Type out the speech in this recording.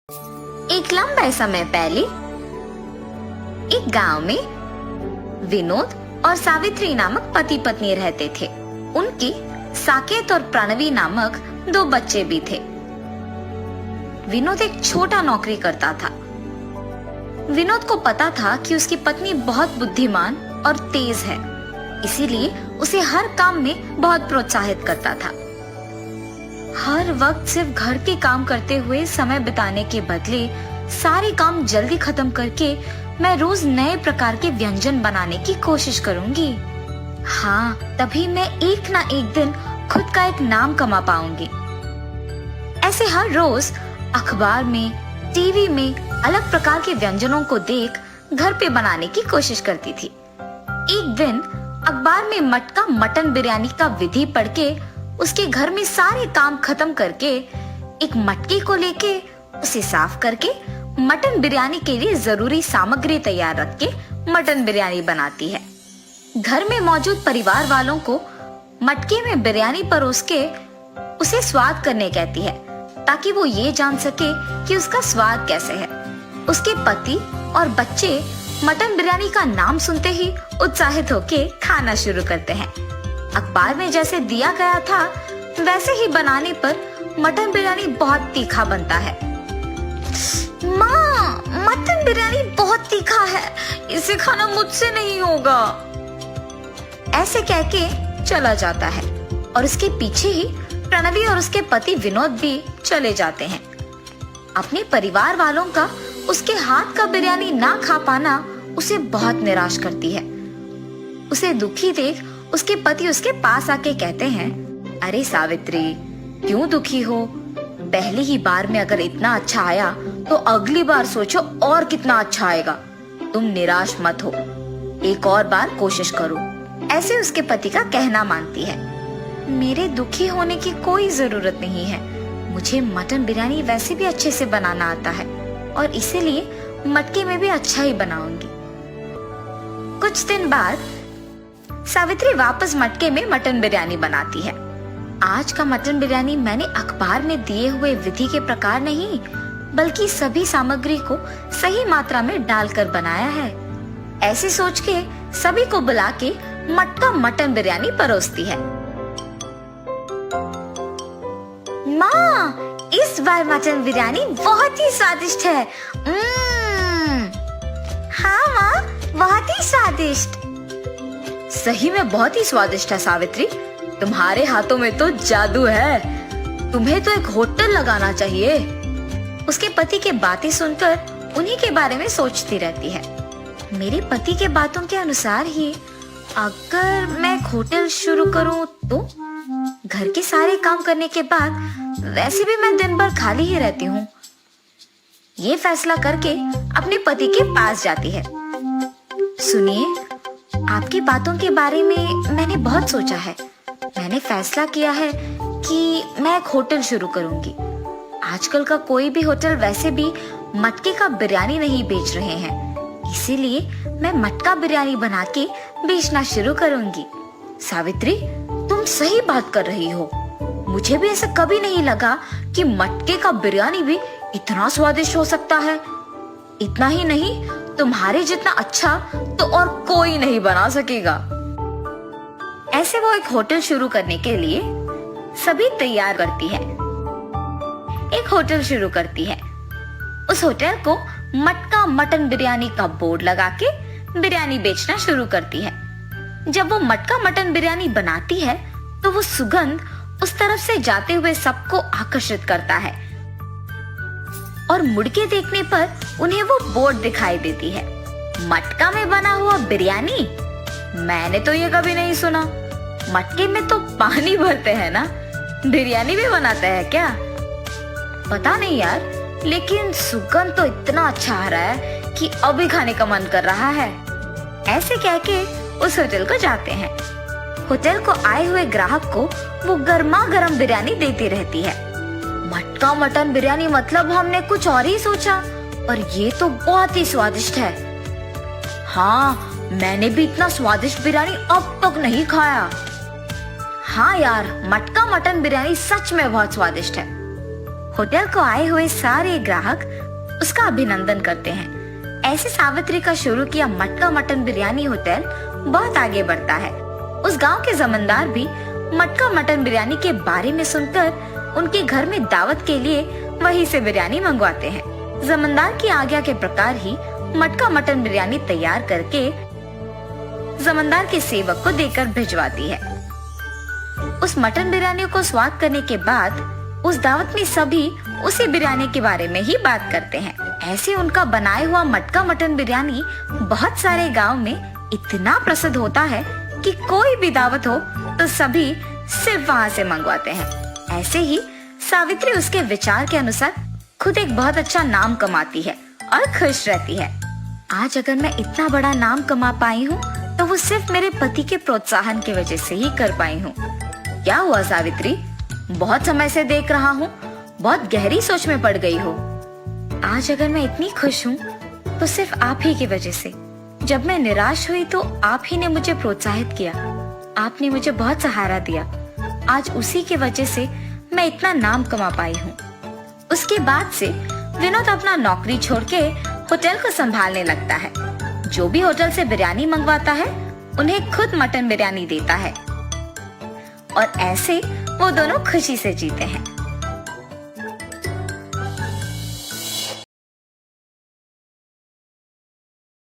एक लंबे समय पहले एक गांव में विनोद और सावित्री नामक पति पत्नी रहते थे। उनके साकेत और प्रणवी नामक 2 बच्चे भी थे। विनोद एक छोटा नौकरी करता था। विनोद को पता था कि उसकी पत्नी बहुत बुद्धिमान और तेज है, इसीलिए उसे हर काम में बहुत प्रोत्साहित करता था। हर वक्त सिर्फ घर के काम करते हुए समय बिताने के बदले सारे काम जल्दी खत्म करके मैं रोज नए प्रकार के व्यंजन बनाने की कोशिश करूंगी। हाँ, तभी मैं एक ना एक दिन खुद का एक नाम कमा पाऊंगी। ऐसे हर रोज अखबार में, टीवी में अलग प्रकार के व्यंजनों को देख घर पे बनाने की कोशिश करती थी। एक दिन अखबार में मटका मटन बिरयानी का विधि पढ़ के उसके घर में सारे काम खत्म करके एक मटके को लेके उसे साफ करके मटन बिरयानी के लिए जरूरी सामग्री तैयार रख के मटन बिरयानी बनाती है। घर में मौजूद परिवार वालों को मटके में बिरयानी परोस के उसे स्वाद करने कहती है, ताकि वो ये जान सके कि उसका स्वाद कैसे है। उसके पति और बच्चे मटन बिरयानी का नाम सुनते ही उत्साहित होके खाना शुरू करते हैं। अखबार में जैसे दिया गया था वैसे ही बनाने पर मटन बिरयानी बहुत तीखा बनता है। माँ, मटन बिरयानी बहुत तीखा है, इसे खाना मुझसे नहीं होगा, ऐसे कह के चला जाता है। और उसके पीछे ही प्रणवी और उसके पति विनोद भी चले जाते हैं। अपने परिवार वालों का उसके हाथ का बिरयानी ना खा पाना उसे बहुत निराश करती है। उसे दुखी देख उसके पति उसके पास आके कहते हैं, अरे सावित्री, क्यों दुखी हो? पहली ही बार में अगर इतना अच्छा आया तो अगली बार सोचो और कितना अच्छा आएगा। तुम निराश मत हो, एक और बार कोशिश करो, ऐसे उसके पति का कहना मानती है। मेरे दुखी होने की कोई जरूरत नहीं है, मुझे मटन बिरयानी वैसे भी अच्छे से बनाना आता है और इसीलिए मटके में भी अच्छा ही बनाऊंगी। कुछ दिन बाद सावित्री वापस मटके में मटन बिरयानी बनाती है। आज का मटन बिरयानी मैंने अखबार में दिए हुए विधि के प्रकार नहीं, बल्कि सभी सामग्री को सही मात्रा में डालकर बनाया है। ऐसे सोच के सभी को बुला के मटका मटन बिरयानी परोसती है। माँ, इस बार मटन बिरयानी बहुत ही स्वादिष्ट है। हाँ माँ, बहुत ही स्वादिष्ट। सही में बहुत ही स्वादिष्ट है सावित्री, तुम्हारे हाथों में तो जादू है, तुम्हें तो एक होटल लगाना चाहिए। उसके पति के बातें सुनकर उन्हीं के बारे में सोचती रहती है। मेरे पति के बातों के अनुसार ही अगर मैं एक होटल शुरू करूं तो घर के सारे काम करने के बाद वैसे भी मैं दिन भर खाली ही रहती हूँ। ये फैसला करके अपने पति के पास जाती है। सुनिए, आपकी बातों के बारे में मैंने बहुत सोचा है। मैंने फैसला किया है कि मैं एक होटल शुरू करूंगी। आजकल का कोई भी होटल वैसे भी मटके का बिरयानी नहीं बेच रहे हैं, इसीलिए मैं मटका बिरयानी बना के बेचना शुरू करूंगी। सावित्री, तुम सही बात कर रही हो। मुझे भी ऐसा कभी नहीं लगा कि मटके का बिरयानी भी इतना स्वादिष्ट हो सकता है। इतना ही नहीं, तुम्हारे जितना अच्छा तो और कोई नहीं बना सकेगा। ऐसे वो एक होटल शुरू करने के लिए सभी तैयार करती है। एक होटल शुरू करती है। उस होटल को मटका मटन बिरयानी का बोर्ड लगा के बिरयानी बेचना शुरू करती है। जब वो मटका मटन बिरयानी बनाती है तो वो सुगंध उस तरफ से जाते हुए सबको आकर्षित करता है और मुड़ के देखने पर उन्हें वो बोर्ड दिखाई देती है। मटका में बना हुआ बिरयानी, मैंने तो ये कभी नहीं सुना। मटके में तो पानी भरते हैं ना, बिरयानी भी बनाते हैं क्या? पता नहीं यार, लेकिन सुगंध तो इतना अच्छा आ रहा है कि अभी खाने का मन कर रहा है। ऐसे कह के उस होटल को जाते हैं। होटल को आए हुए ग्राहक को वो गर्मा गर्म बिरयानी देती रहती है। मटका मटन बिरयानी मतलब हमने कुछ और ही सोचा, और ये तो बहुत ही स्वादिष्ट है। हाँ, मैंने भी इतना स्वादिष्ट बिरयानी अब तक नहीं खाया। हाँ यार, मटका मटन बिरयानी सच में बहुत स्वादिष्ट है। होटल को आए हुए सारे ग्राहक उसका अभिनंदन करते हैं। ऐसे सावित्री का शुरू किया मटका मटन बिरयानी होटल बहुत आगे बढ़ता है। उस गांव के जमींदार भी मटका मटन बिरयानी के बारे में सुनकर उनके घर में दावत के लिए वहीं से बिरयानी मंगवाते हैं। जमींदार की आज्ञा के प्रकार ही मटका मटन बिरयानी तैयार करके जमींदार के सेवक को देकर भिजवाती है। उस मटन बिरयानी को स्वाद करने के बाद उस दावत में सभी उसी बिरयानी के बारे में ही बात करते हैं। ऐसे उनका बनाया हुआ मटका मटन बिरयानी बहुत सारे गांव में इतना प्रसिद्ध होता है कि कोई भी दावत हो तो सभी सिर्फ वहाँ से मंगवाते हैं। ऐसे ही सावित्री उसके विचार के अनुसार खुद एक बहुत अच्छा नाम कमाती है और खुश रहती है। आज अगर मैं इतना बड़ा नाम कमा पाई हूँ तो वो सिर्फ मेरे पति के प्रोत्साहन की वजह से ही कर पाई हूँ। क्या हुआ सावित्री? बहुत समय से देख रहा हूँ, बहुत गहरी सोच में पड़ गई हो। आज अगर मैं इतनी खुश हूँ तो सिर्फ आप ही की वजह से। जब मैं निराश हुई तो आप ही ने मुझे प्रोत्साहित किया, आपने मुझे बहुत सहारा दिया। आज उसी की वजह से मैं इतना नाम कमा पाई हूँ। उसके बाद से विनोद अपना नौकरी छोड़ के होटल को संभालने लगता है। जो भी होटल से बिरयानी मंगवाता है उन्हें खुद मटन बिरयानी देता है और ऐसे वो दोनों खुशी से जीते हैं।